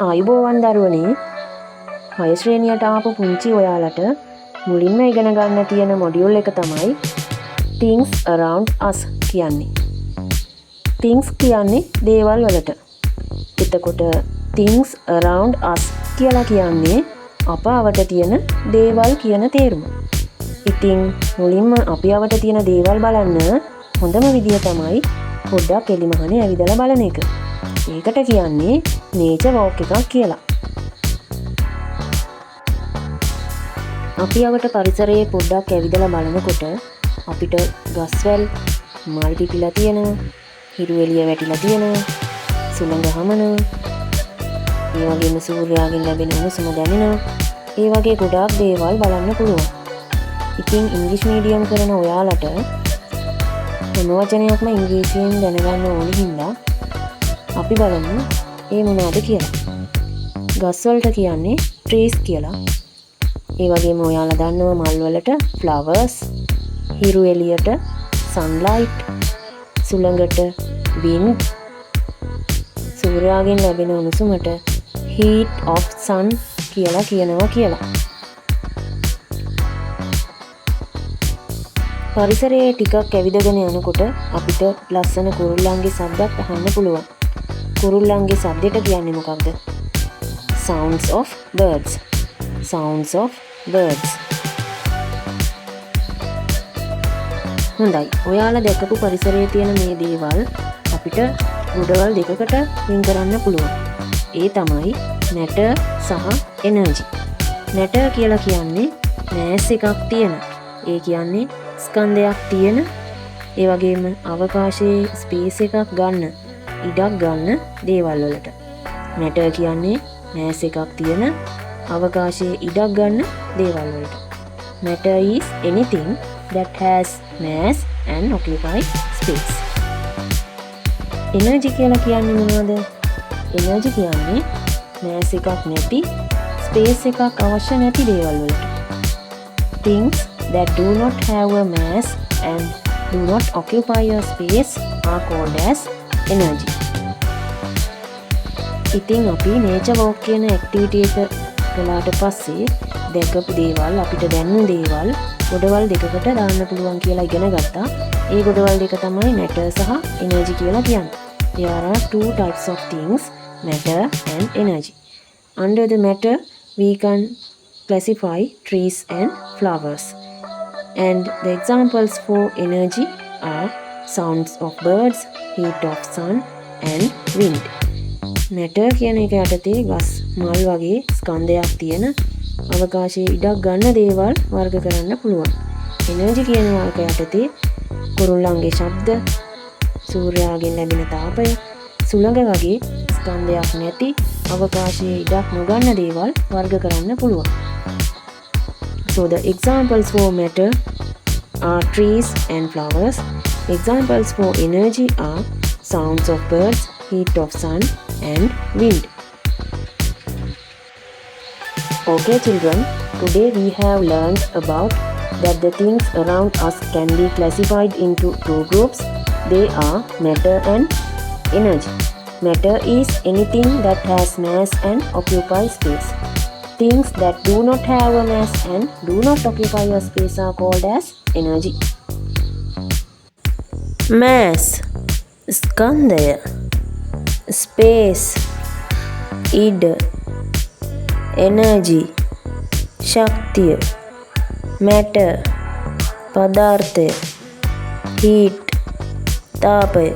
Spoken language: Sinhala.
ආයුබෝවන් දරුවනේ 6 ශ්‍රේණියට ආපු පුංචි ඔයාලට මුලින්ම ඉගෙන ගන්න තියෙන මොඩියුල් එක තමයි things around us කියන්නේ. things කියන්නේ දේවල් වලට. එතකොට things around us කියලා කියන්නේ අප අවට තියෙන දේවල් කියන තේරුම. ඉතින් මුලින්ම අපි අවට තියෙන දේවල් බලන්න හොඳම විදිය තමයි පොඩ්ඩක් එලිමහනේ ඇවිදලා බලන එක. ඒකට කියන්නේ නේචර් වොක් එකක් කියලා. අපි අවට පරිසරයේ පොඩ්ඩක් ඇවිදලා බලනකොට අපිට ගස්වැල් මල් පිපිලා තියෙනවා, හිරු එළිය වැටිලා තියෙනවා, සුළඟ හමනවා, ඒ වගේම සූර්යාගෙන් ලැබෙන උණුසුම දැනෙනවා. ඒ වගේ ගොඩාක් දේවල් බලන්න පුළුවන්. ඉතින් ඉංග්‍රීසි මීඩියම් කරන ඔයාලට හැම වචනයක්ම ඉංග්‍රීසියෙන් දැනගන්න ඕනි හින්දා අපි බලමු ඒ මොනවද කියලා. ගස් වලට කියන්නේ trees කියලා. ඒ වගේම ඔයාලා දන්නවා මල් වලට flowers, හිරු එළියට sunlight, සුළඟට wind, සූර්යාගෙන් ලැබෙන උණුසුමට heat of sun කියලා කියනවා කියලා. පරිසරයේ ටිකක් ඇවිදගෙන යනකොට අපිට ලස්සන කුරුල්ලන්ගේ ශබ්දයක් අහන්න පුළුවන්. කුරුල්ලන්ගේ ශබ්දයට කියන්නේ මොකක්ද? sounds of birds. sounds of birds. හොඳයි. ඔයාලා දැකපු පරිසරයේ තියෙන මේ දේවල් අපිට ගොඩවල් දෙකකට වෙන් කරන්න පුළුවන්. ඒ තමයි matter සහ energy. matter කියලා කියන්නේ mass එකක් තියෙන. ඒ කියන්නේ ස්කන්ධයක් තියෙන, ඒ වගේම අවකාශයේ ස්පේස් එකක් ගන්න, ඉඩක් ගන්න දේවල් වලට. matter කියන්නේ mass එකක් තියෙන, අවකාශයේ ඉඩක් ගන්න දේවල් වලට. matter is anything that has mass and occupy space. energy කියලා කියන්නේ මොනවද? energy කියන්නේ mass එකක් නැති, space එකක් අවශ්‍ය නැති දේවල් වලට. things that do not have a mass and do not occupy a space are called as energy. ඉතින් අපි nature walk කියන activity එක කළාට පස්සේ දැකපු දේවල්, අපිට දැනුණු දේවල් ගොඩවල් දෙකකට දාන්න පුළුවන් කියලා ඉගෙන ගත්තා. ඒ ගොඩවල් දෙක තමයි matter සහ energy කියලා කියන්නේ. There are two types of things, matter and energy. Under the matter we can classify trees and flowers. And the examples for energy are sounds of birds, heat of sun and wind. matter කියන එක යටතේ ගස් මල් වගේ ස්කන්ධයක් තියෙන, අවකාශයේ ඉඩක් ගන්න දේවල් වර්ග කරන්න පුළුවන්. energy කියන එක යටතේ කුරුල්ලන්ගේ ශබ්ද, සූර්යාගෙන් ලැබෙන තාපය, සුළඟ වගේ ස්කන්ධයක් නැති, අවකාශයේ ඉඩක් නොගන්න දේවල් වර්ග කරන්න පුළුවන්. So the examples for matter are trees and flowers. Examples for energy are sounds of birds, heat of sun and wind. Okay children, today we have learned about that the things around us can be classified into two groups. They are matter and energy. Matter is anything that has mass and occupies space. Things that do not have a mass and do not occupy a space are called as energy. mass ස්කන්ධය, space ඉඩ, energy ශක්තිය, matter පදාර්ථය, heat තාපය.